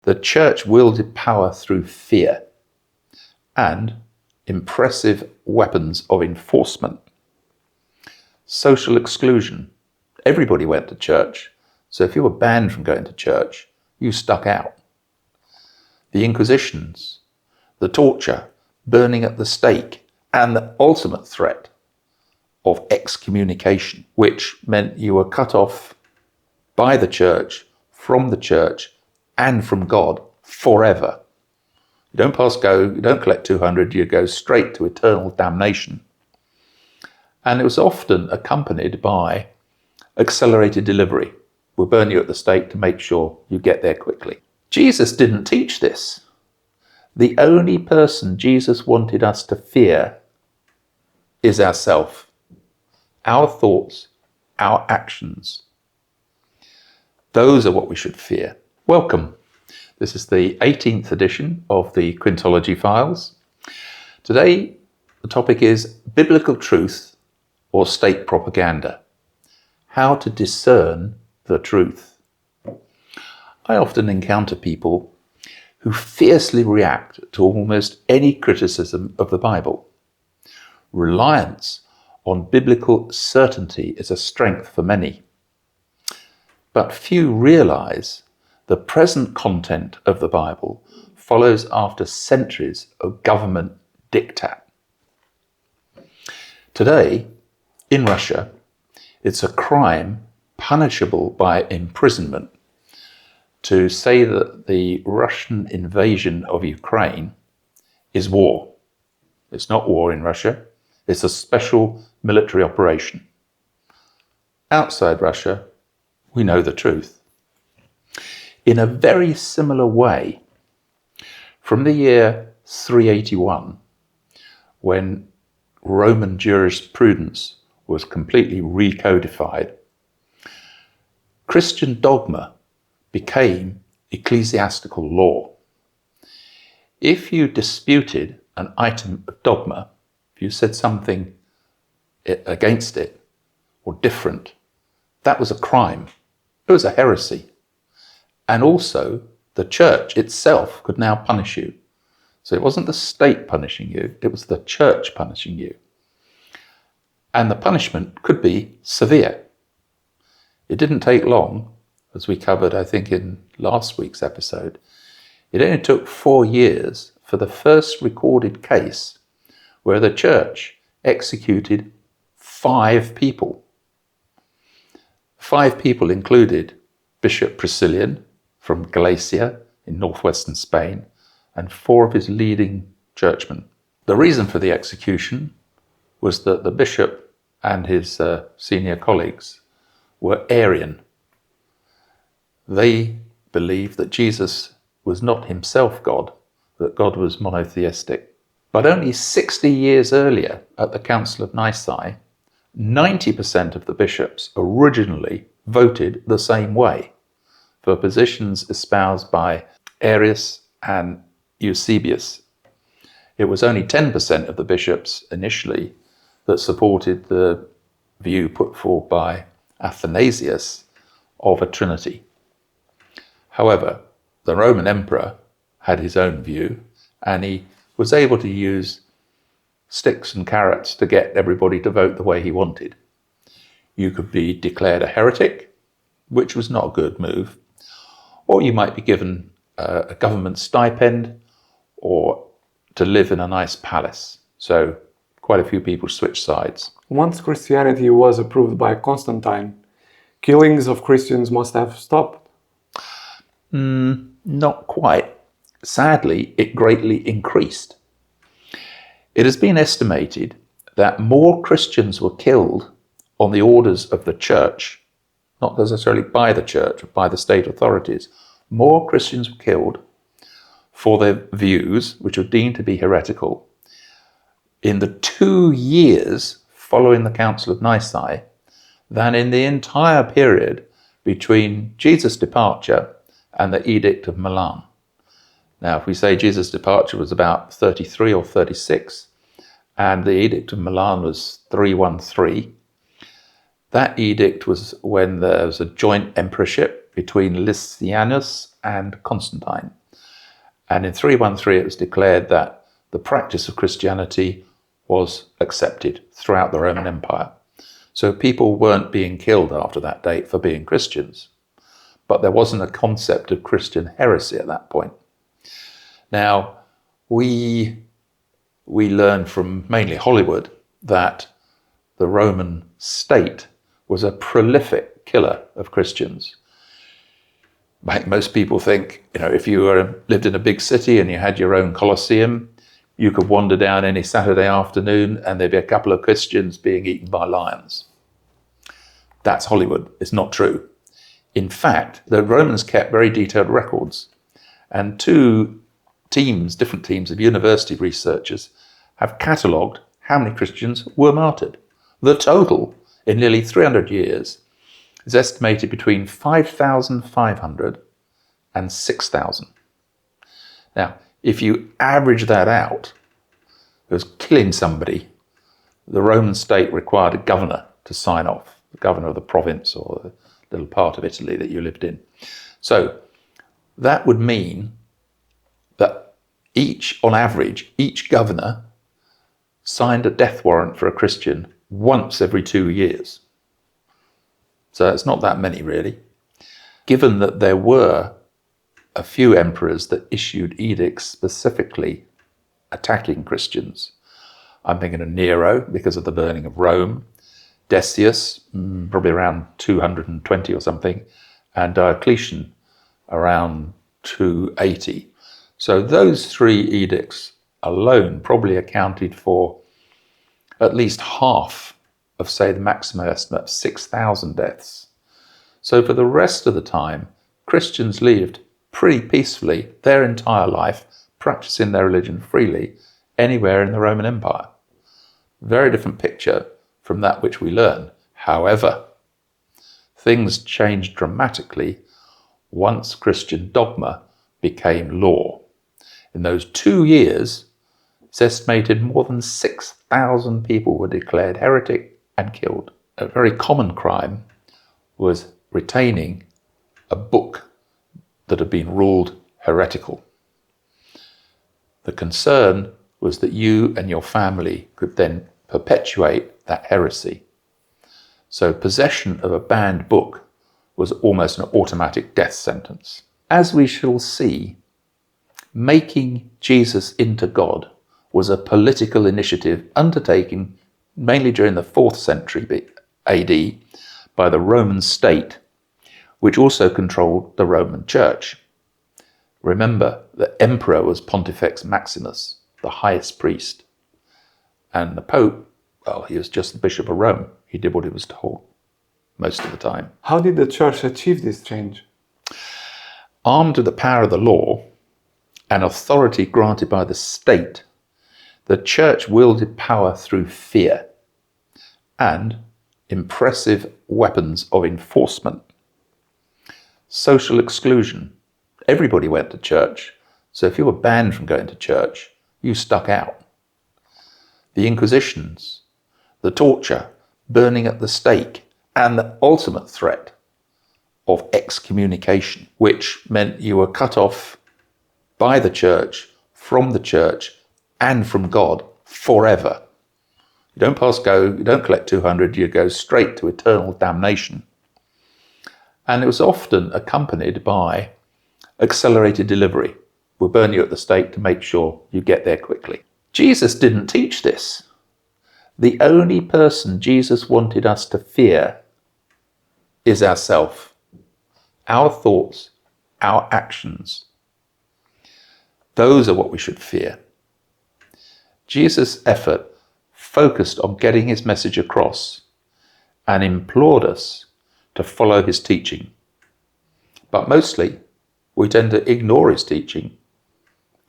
The church wielded power through fear and impressive weapons of enforcement. Social exclusion. Everybody went to church, so if you were banned from going to church, you stuck out. The Inquisitions, the torture, burning at the stake, and the ultimate threat of excommunication, which meant you were cut off by the church, from the church, and from God forever. You don't pass go, you don't collect 200, you go straight to eternal damnation. And it was often accompanied by accelerated delivery. We'll burn you at the stake to make sure you get there quickly. Jesus didn't teach this. The only person Jesus wanted us to fear is ourself, our thoughts, our actions. Those are what we should fear. Welcome. This is the 18th edition of the Quintology Files. Today, the topic is biblical truth or state propaganda. How to discern the truth. I often encounter people who fiercely react to almost any criticism of the Bible. Reliance on biblical certainty is a strength for many. But few realize the present content of the Bible follows after centuries of government diktat. Today, in Russia, it's a crime punishable by imprisonment to say that the Russian invasion of Ukraine is war. It's not war in Russia. It's a special military operation. Outside Russia, we know the truth. In a very similar way, from the year 381, when Roman jurisprudence was completely recodified, Christian dogma became ecclesiastical law. If you disputed an item of dogma, if you said something against it or different, that was a crime. It was a heresy. And also, the church itself could now punish you. So it wasn't the state punishing you, it was the church punishing you. And the punishment could be severe. It didn't take long, as we covered, I think, in last week's episode. It only took 4 years for the first recorded case where the church executed 5 people. 5 people included Bishop Priscillas from Galicia in northwestern Spain and 4 of his leading churchmen. The reason for the execution was that the bishop and his senior colleagues were Arian. They believed that Jesus was not himself God, that God was monotheistic. But only 60 years earlier, at the Council of Nicaea, 90% of the bishops originally voted the same way for positions espoused by Arius and Eusebius. It was only 10% of the bishops initially that supported the view put forward by Athanasius of a Trinity. However, the Roman emperor had his own view, and he was able to use sticks and carrots to get everybody to vote the way he wanted. You could be declared a heretic, which was not a good move, or you might be given a government stipend or to live in a nice palace. So quite a few people switched sides. Once Christianity was approved by Constantine, killings of Christians must have stopped. Not quite. Sadly, it greatly increased. It has been estimated that more Christians were killed on the orders of the church, not necessarily by the church or by the state authorities. More Christians were killed for their views, which were deemed to be heretical, in the 2 years following the Council of Nicaea than in the entire period between Jesus' departure and the Edict of Milan. Now, if we say Jesus' departure was about 33 or 36, and the Edict of Milan was 313, that edict was when there was a joint emperorship between Lysianus and Constantine. And in 313 it was declared that the practice of Christianity was accepted throughout the Roman Empire. So people weren't being killed after that date for being Christians. But there wasn't a concept of Christian heresy at that point. Now, we learn from mainly Hollywood that the Roman state was a prolific killer of Christians. Most people think, if you lived in a big city and you had your own Colosseum, you could wander down any Saturday afternoon and there'd be a couple of Christians being eaten by lions. That's Hollywood. It's not true. In fact, the Romans kept very detailed records, and two different teams of university researchers have catalogued how many Christians were martyred. The total in nearly 300 years is estimated between 5,500 and 6,000. Now, if you average that out, it was killing somebody. The Roman state required a governor to sign off, the governor of the province or the little part of Italy that you lived in. So that would mean that on average, each governor signed a death warrant for a Christian once every 2 years. So it's not that many, really. Given that there were a few emperors that issued edicts specifically attacking Christians. I'm thinking of Nero because of the burning of Rome, Decius, probably around 220 or something, and Diocletian around 280. So those three edicts alone probably accounted for at least half of, say, the maximum estimate of 6,000 deaths. So for the rest of the time, Christians lived pretty peacefully their entire life, practicing their religion freely anywhere in the Roman Empire. Very different picture from that which we learn. However, things changed dramatically once Christian dogma became law. In those 2 years, it's estimated more than 6,000 people were declared heretic and killed. A very common crime was retaining a book that had been ruled heretical. The concern was that you and your family could then perpetuate that heresy. So possession of a banned book was almost an automatic death sentence. As we shall see, making Jesus into God was a political initiative undertaken mainly during the 4th century AD by the Roman state, which also controlled the Roman Church. Remember, the emperor was Pontifex Maximus, the highest priest. And the Pope, well, he was just the Bishop of Rome. He did what he was told most of the time. How did the Church achieve this change? Armed with the power of the law and authority granted by the state, the Church wielded power through fear and impressive weapons of enforcement. Social exclusion. Everybody went to church, so if you were banned from going to church, you stuck out. The Inquisitions, the torture, burning at the stake, and the ultimate threat of excommunication, which meant you were cut off by the church, from the church, and from God forever. You don't pass go, you don't collect 200, you go straight to eternal damnation. And it was often accompanied by accelerated delivery. We'll burn you at the stake to make sure you get there quickly. Jesus didn't teach this. The only person Jesus wanted us to fear is ourself, our thoughts, our actions. Those are what we should fear. Jesus' effort focused on getting his message across and implored us to follow his teaching. But mostly, we tend to ignore his teaching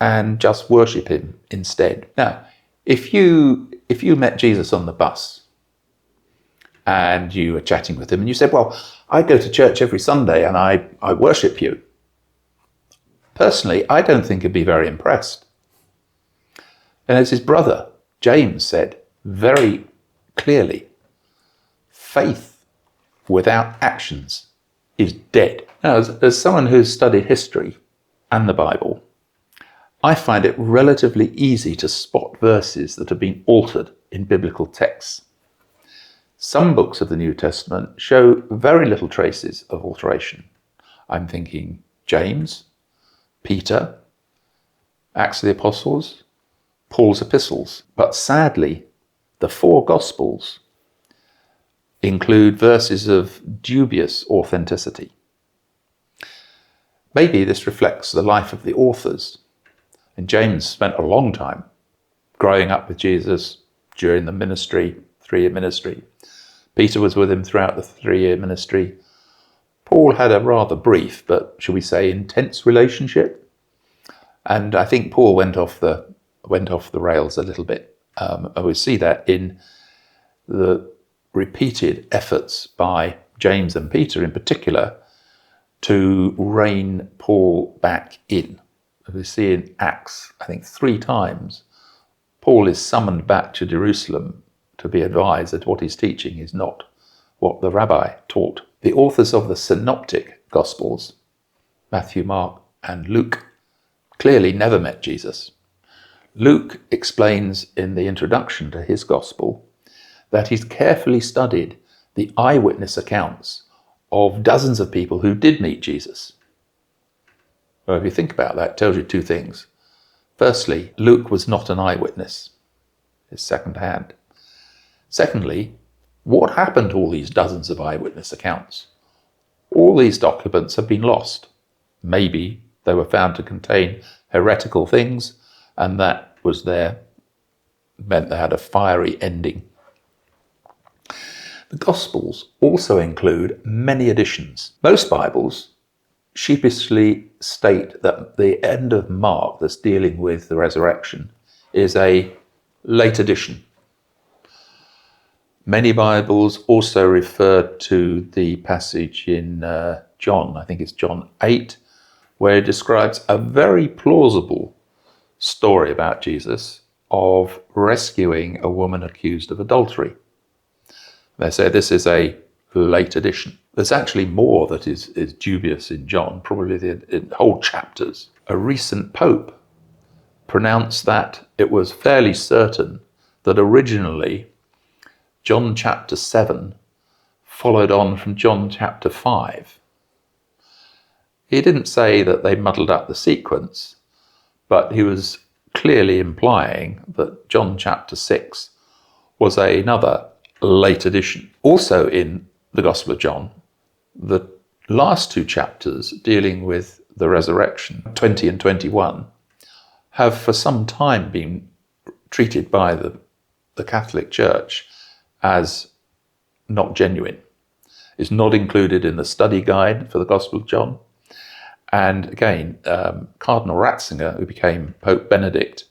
and just worship him instead. Now, if you met Jesus on the bus and you were chatting with him and you said, well, I go to church every Sunday and I worship you. Personally, I don't think he'd be very impressed. And as his brother, James, said very clearly, faith without actions is dead. Now, as someone who's studied history and the Bible, I find it relatively easy to spot verses that have been altered in biblical texts. Some books of the New Testament show very little traces of alteration. I'm thinking James, Peter, Acts of the Apostles, Paul's epistles. But sadly, the 4 Gospels include verses of dubious authenticity. Maybe this reflects the life of the authors. And James spent a long time growing up with Jesus during the ministry, 3-year ministry. Peter was with him throughout the 3-year ministry. Paul had a rather brief, but shall we say intense relationship. And I think Paul went off the rails a little bit. And we see that in the repeated efforts by James and Peter in particular to rein Paul back in. As we see in Acts, I think 3 times, Paul is summoned back to Jerusalem to be advised that what he's teaching is not what the rabbi taught. The authors of the synoptic Gospels, Matthew, Mark, and Luke, clearly never met Jesus. Luke explains in the introduction to his Gospel that he's carefully studied the eyewitness accounts of dozens of people who did meet Jesus. Well, if you think about that, it tells you 2 things. Firstly, Luke was not an eyewitness. It's second-hand. Secondly, what happened to all these dozens of eyewitness accounts? All these documents have been lost. Maybe they were found to contain heretical things, and that was meant they had a fiery ending. The Gospels also include many additions. Most Bibles sheepishly state that the end of Mark that's dealing with the resurrection is a late addition. Many Bibles also refer to the passage in John, I think it's John 8, where it describes a very plausible story about Jesus of rescuing a woman accused of adultery. They say this is a late addition. There's actually more that is dubious in John, probably in whole chapters. A recent pope pronounced that it was fairly certain that originally John chapter 7 followed on from John chapter 5. He didn't say that they muddled up the sequence, but he was clearly implying that John chapter 6 was another late addition. Also in the Gospel of John, the last 2 chapters dealing with the resurrection, 20 and 21, have for some time been treated by the Catholic Church as not genuine. It's not included in the study guide for the Gospel of John. And again, Cardinal Ratzinger, who became Pope Benedict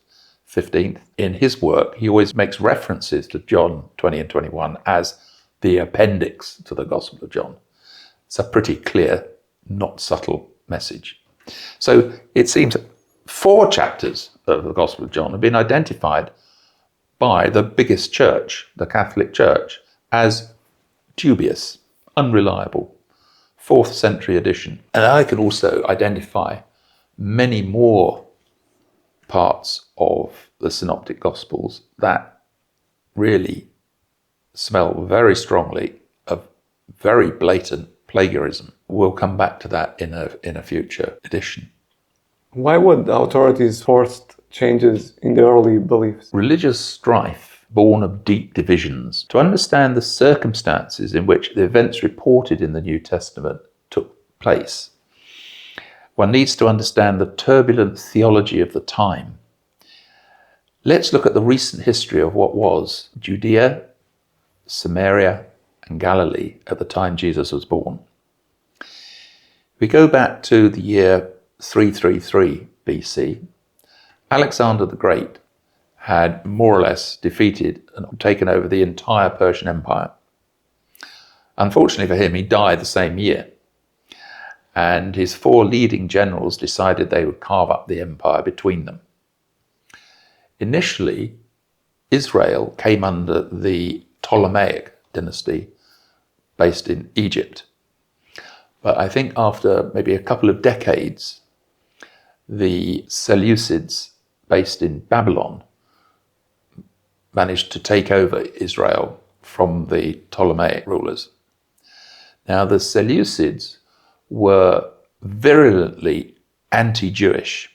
XV, in his work, he always makes references to John 20 and 21 as the appendix to the Gospel of John. It's a pretty clear, not subtle message. So it seems 4 chapters of the Gospel of John have been identified by the biggest church, the Catholic Church, as dubious, unreliable, 4th century edition. And I can also identify many more parts of the Synoptic Gospels that really smell very strongly of very blatant plagiarism. We'll come back to that in a future edition. Why would the authorities force changes in the early beliefs? Religious strife, born of deep divisions. To understand the circumstances in which the events reported in the New Testament took place, one needs to understand the turbulent theology of the time. Let's look at the recent history of what was Judea, Samaria, and Galilee at the time Jesus was born. We go back to the year 333 BC. Alexander the Great had more or less defeated and taken over the entire Persian Empire. Unfortunately for him, he died the same year. And his 4 leading generals decided they would carve up the empire between them. Initially, Israel came under the Ptolemaic dynasty based in Egypt. But I think after maybe a couple of decades, the Seleucids, based in Babylon, managed to take over Israel from the Ptolemaic rulers. Now, the Seleucids were virulently anti-Jewish.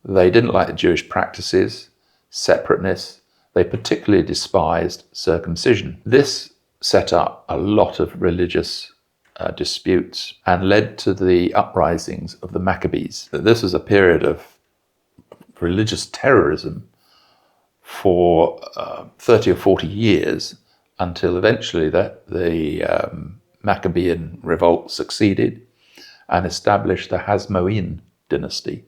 They didn't like the Jewish practices, separateness. They particularly despised circumcision. This set up a lot of religious disputes and led to the uprisings of the Maccabees. This was a period of religious terrorism for 30 or 40 years, until eventually the Maccabean revolt succeeded and established the Hasmonean dynasty.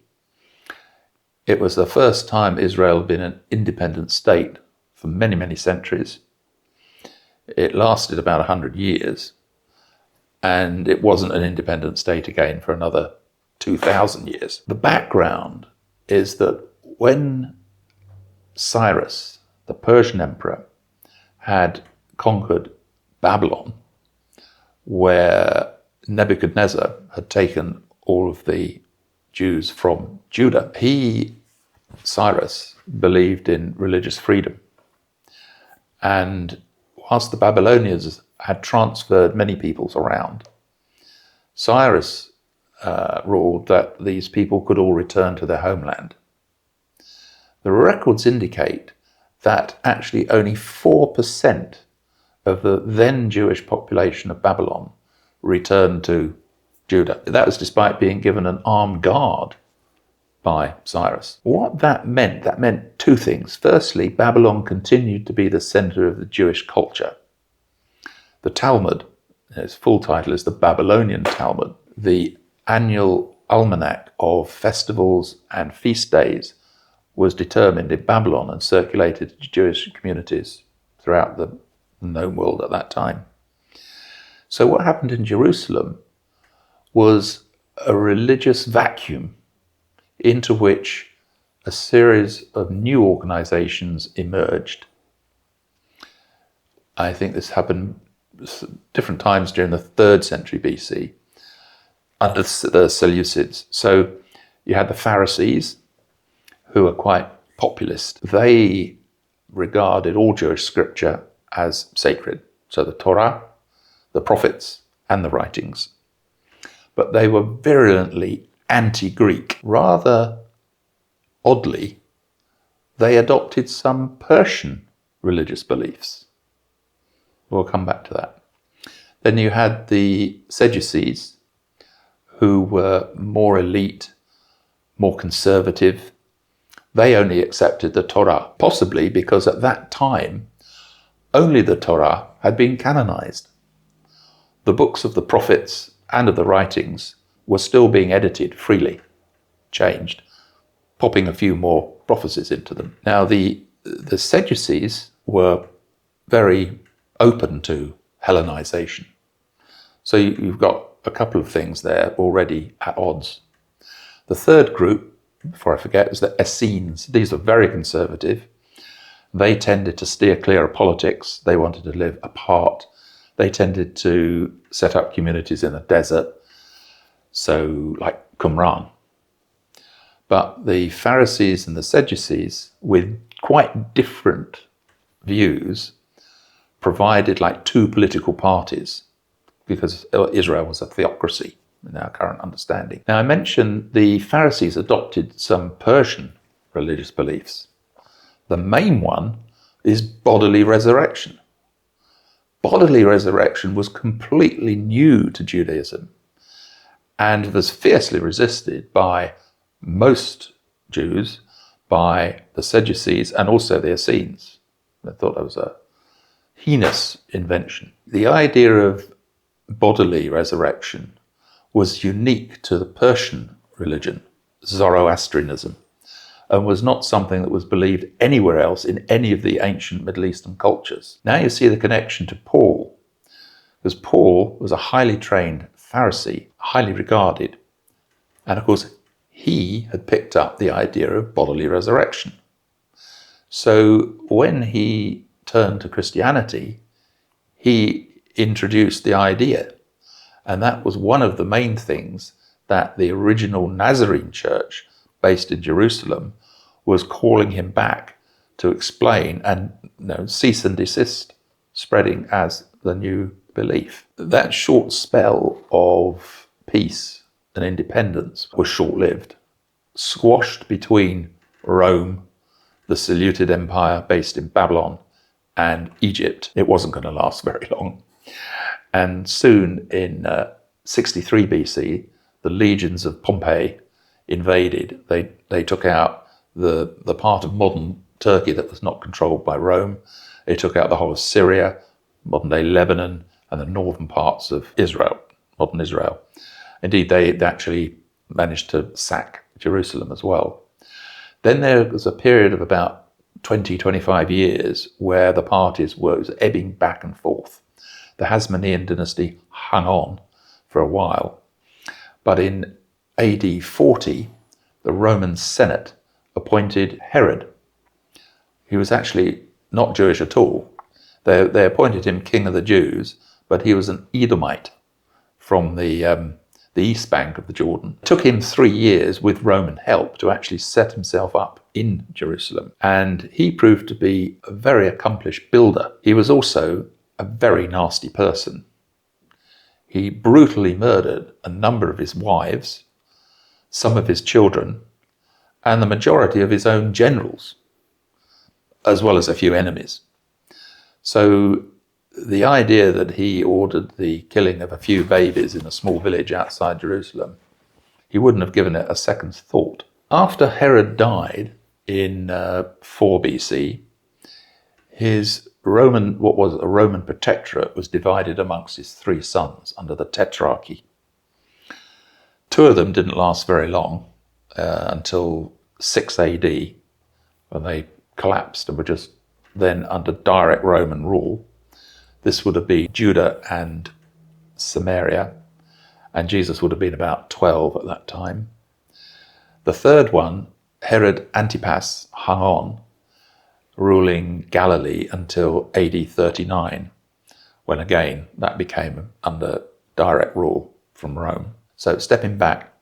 It was the first time Israel had been an independent state for many, many centuries. It lasted about 100 years, and it wasn't an independent state again for another 2,000 years. The background is that when Cyrus, the Persian emperor, had conquered Babylon, where Nebuchadnezzar had taken all of the Jews from Judah, Cyrus, believed in religious freedom. And whilst the Babylonians had transferred many peoples around, Cyrus ruled that these people could all return to their homeland. The records indicate that actually only 4% of the then Jewish population of Babylon returned to Judah. That was despite being given an armed guard by Cyrus. What that meant two things. Firstly, Babylon continued to be the center of the Jewish culture. The Talmud, its full title is the Babylonian Talmud, the annual almanac of festivals and feast days, was determined in Babylon and circulated to Jewish communities throughout the known world at that time. So what happened in Jerusalem was a religious vacuum into which a series of new organizations emerged. I think this happened different times during the 3rd century BC under the Seleucids. So you had the Pharisees, who were quite populist. They regarded all Jewish scripture as sacred. So the Torah, the prophets, and the writings. But they were virulently anti-Greek. Rather oddly, they adopted some Persian religious beliefs. We'll come back to that. Then you had the Sadducees, who were more elite, more conservative. They only accepted the Torah, possibly because at that time, only the Torah had been canonized. The books of the prophets and of the writings were still being edited freely, changed, popping a few more prophecies into them. Now, the Sadducees were very open to Hellenization. So you've got a couple of things there already at odds. The third group, before I forget, is the Essenes. These are very conservative. They tended to steer clear of politics. They wanted to live apart. They tended to set up communities in the desert, so like Qumran. But the Pharisees and the Sadducees, with quite different views, provided like two political parties, because Israel was a theocracy in our current understanding. Now, I mentioned the Pharisees adopted some Persian religious beliefs. The main one is bodily resurrection. Bodily resurrection was completely new to Judaism and was fiercely resisted by most Jews, by the Sadducees and also the Essenes. They thought that was a heinous invention. The idea of bodily resurrection was unique to the Persian religion, Zoroastrianism, and was not something that was believed anywhere else in any of the ancient Middle Eastern cultures. Now you see the connection to Paul, because Paul was a highly trained Pharisee, highly regarded, and of course he had picked up the idea of bodily resurrection. So when he turned to Christianity, he introduced the idea, And that was one of the main things that the original Nazarene church based in Jerusalem was calling him back to explain and cease and desist spreading as the new belief. That short spell of peace and independence was short-lived. Squashed between Rome, the Seleucid Empire based in Babylon, and Egypt, it wasn't going to last very long. And soon in 63 BC, the legions of Pompey invaded. They took out the part of modern Turkey that was not controlled by Rome. They took out the whole of Syria, modern-day Lebanon, and the northern parts of Israel, modern Israel. Indeed, they actually managed to sack Jerusalem as well. Then there was a period of about 20, 25 years where the parties were ebbing back and forth. The Hasmonean dynasty hung on for a while, but in AD 40, the Roman Senate appointed Herod. He was actually not Jewish at all. They appointed him king of the Jews, but he was an Edomite from the east bank of the Jordan. It took him 3 years with Roman help to actually set himself up in Jerusalem. And he proved to be a very accomplished builder. He was also a very nasty person. He brutally murdered a number of his wives, some of his children, and the majority of his own generals, as well as a few enemies. So the idea that he ordered the killing of a few babies in a small village outside Jerusalem, he wouldn't have given it a second's thought. After Herod died in 4 BC, his what was a Roman protectorate was divided amongst his 3 sons under the Tetrarchy. 2 of them didn't last very long until 6 AD, when they collapsed and were just then under direct Roman rule. This would have been Judah and Samaria, and Jesus would have been about 12 at that time. The 3rd one, Herod Antipas, hung on, ruling Galilee until AD 39, when again that became under direct rule from Rome. So stepping back,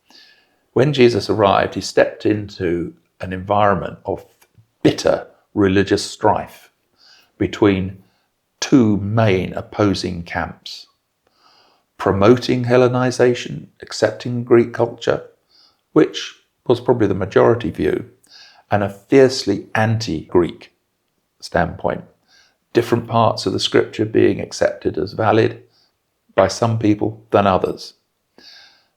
when Jesus arrived, he stepped into an environment of bitter religious strife between 2 main opposing camps, promoting Hellenization, accepting Greek culture, which was probably the majority view, and a fiercely anti-Greek standpoint. Different parts of the scripture being accepted as valid by some people than others.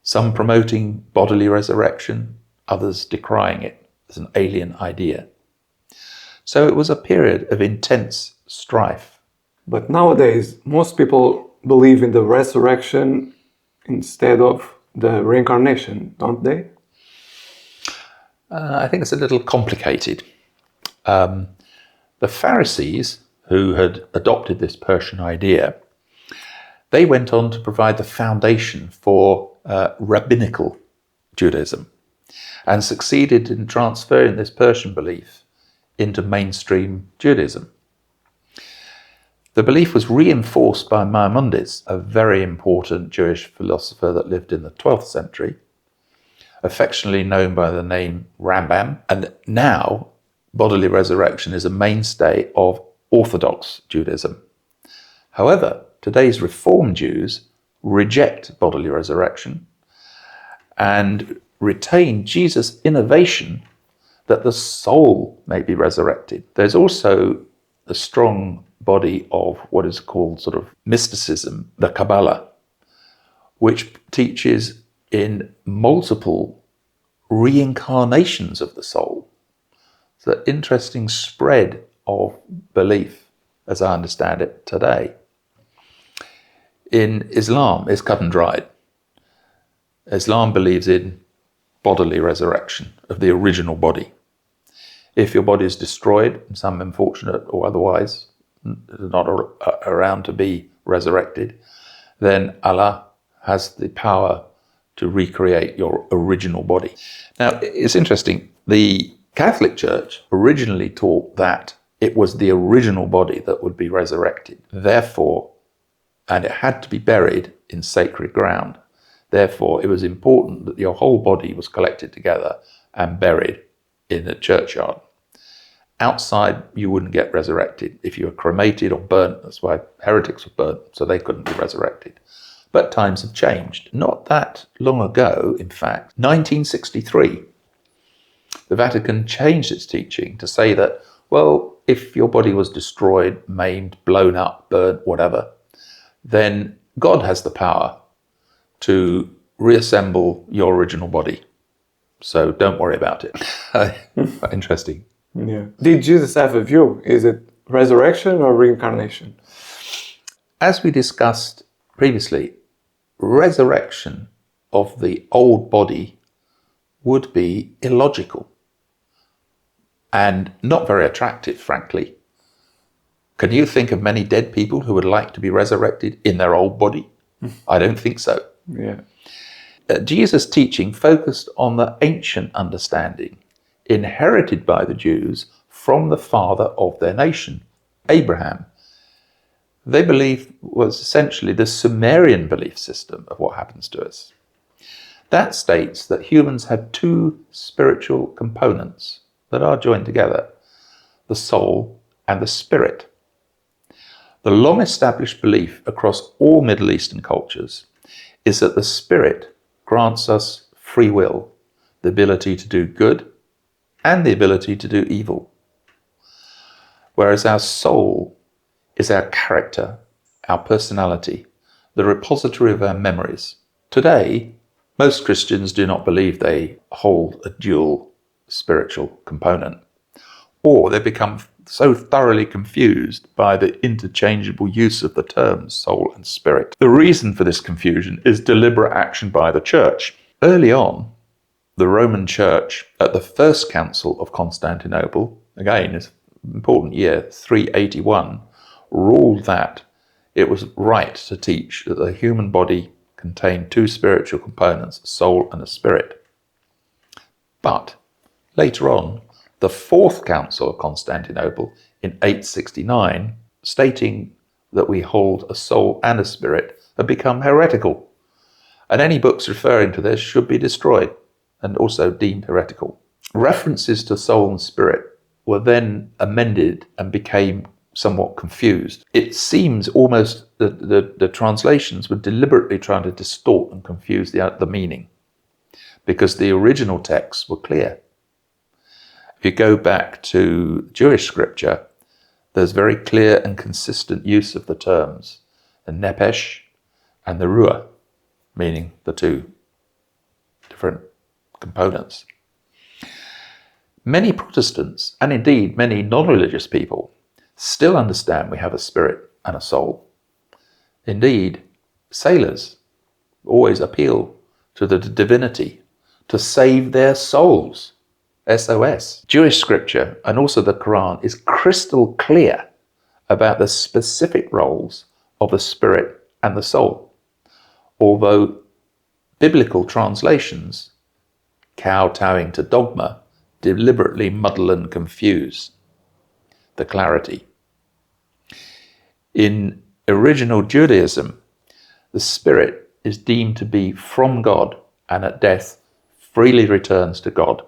Some promoting bodily resurrection, others decrying it as an alien idea. So it was a period of intense strife. But nowadays, most people believe in the resurrection instead of the reincarnation, don't they? I think it's a little complicated. The Pharisees, who had adopted this Persian idea, they went on to provide the foundation for rabbinical Judaism and succeeded in transferring this Persian belief into mainstream Judaism. The belief was reinforced by Maimonides, a very important Jewish philosopher that lived in the 12th century, affectionately known by the name Rambam. And now bodily resurrection is a mainstay of Orthodox Judaism. However, today's Reformed Jews reject bodily resurrection and retain Jesus' innovation that the soul may be resurrected. There's also a strong body of what is called sort of mysticism, the Kabbalah, which teaches in multiple reincarnations of the soul. It's an interesting spread of belief, as I understand it today. In Islam, it's cut and dried. Islam believes in bodily resurrection of the original body. If your body is destroyed, some unfortunate or otherwise not around to be resurrected, then Allah has the power to recreate your original body. Now, it's interesting. The Catholic Church originally taught that it was the original body that would be resurrected. Therefore, and it had to be buried in sacred ground. Therefore, it was important that your whole body was collected together and buried in a churchyard. Outside, you wouldn't get resurrected. If you were cremated or burnt, that's why heretics were burnt, so they couldn't be resurrected. But times have changed. Not that long ago, in fact, 1963, the Vatican changed its teaching to say that, well, if your body was destroyed, maimed, blown up, burnt, whatever, then God has the power to reassemble your original body. So don't worry about it. Interesting. Yeah. Did Jesus have a view? Is it resurrection or reincarnation? As we discussed previously, resurrection of the old body would be illogical and not very attractive, frankly. Can you think of many dead people who would like to be resurrected in their old body? I don't think so. Yeah. Jesus' teaching focused on the ancient understanding inherited by the Jews from the father of their nation, Abraham. They believed was essentially the Sumerian belief system of what happens to us. That states that humans have two spiritual components that are joined together, the soul and the spirit. The long-established belief across all Middle Eastern cultures is that the spirit grants us free will, the ability to do good and the ability to do evil. Whereas our soul is our character, our personality, the repository of our memories. Today, most Christians do not believe they hold a dual spiritual component, or they become so thoroughly confused by the interchangeable use of the terms soul and spirit. The reason for this confusion is deliberate action by the Church. Early on, the Roman Church at the First Council of Constantinople, again, it's an important year, 381, ruled that it was right to teach that the human body contained two spiritual components, a soul and a spirit. But later on, the Fourth Council of Constantinople in 869, stating that we hold a soul and a spirit, had become heretical, and any books referring to this should be destroyed and also deemed heretical. References to soul and spirit were then amended and became somewhat confused. It seems almost that the translations were deliberately trying to distort and confuse the meaning, because the original texts were clear. If you go back to Jewish scripture, there's very clear and consistent use of the terms, the nephesh and the ruah, meaning the two different components. Many Protestants, and indeed many non-religious people, still understand we have a spirit and a soul. Indeed, sailors always appeal to the divinity to save their souls, SOS. Jewish scripture and also the Quran is crystal clear about the specific roles of the spirit and the soul, although biblical translations, kowtowing to dogma, deliberately muddle and confuse the clarity. In original Judaism, the spirit is deemed to be from God and at death freely returns to God.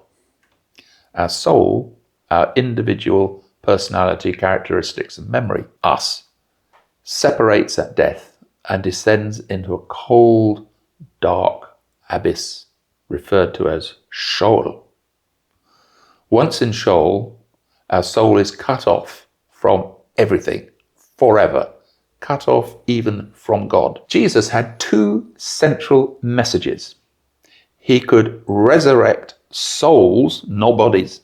Our soul, our individual personality, characteristics and memory, us, separates at death and descends into a cold, dark abyss referred to as Sheol. Once in Sheol, our soul is cut off from everything forever, cut off even from God. Jesus had two central messages. He could resurrect souls, not bodies,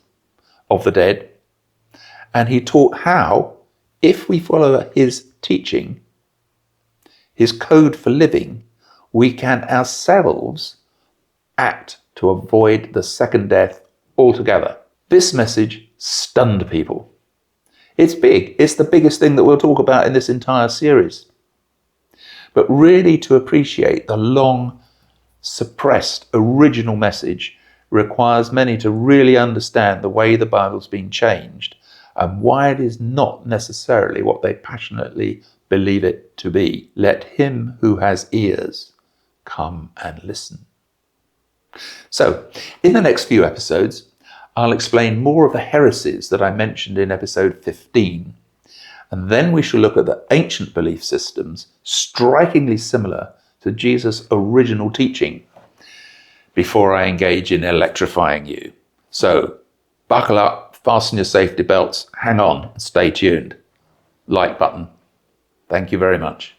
of the dead, and he taught how, if we follow his teaching, his code for living, we can ourselves act to avoid the second death altogether. This message stunned people. It's big. It's the biggest thing that we'll talk about in this entire series. But really to appreciate the long, suppressed, original message requires many to really understand the way the Bible's been changed and why it is not necessarily what they passionately believe it to be. Let him who has ears come and listen. So, in the next few episodes, I'll explain more of the heresies that I mentioned in episode 15, and then we shall look at the ancient belief systems strikingly similar to Jesus' original teaching before I engage in electrifying you. So, buckle up, fasten your safety belts, hang on, and stay tuned. Like button. Thank you very much.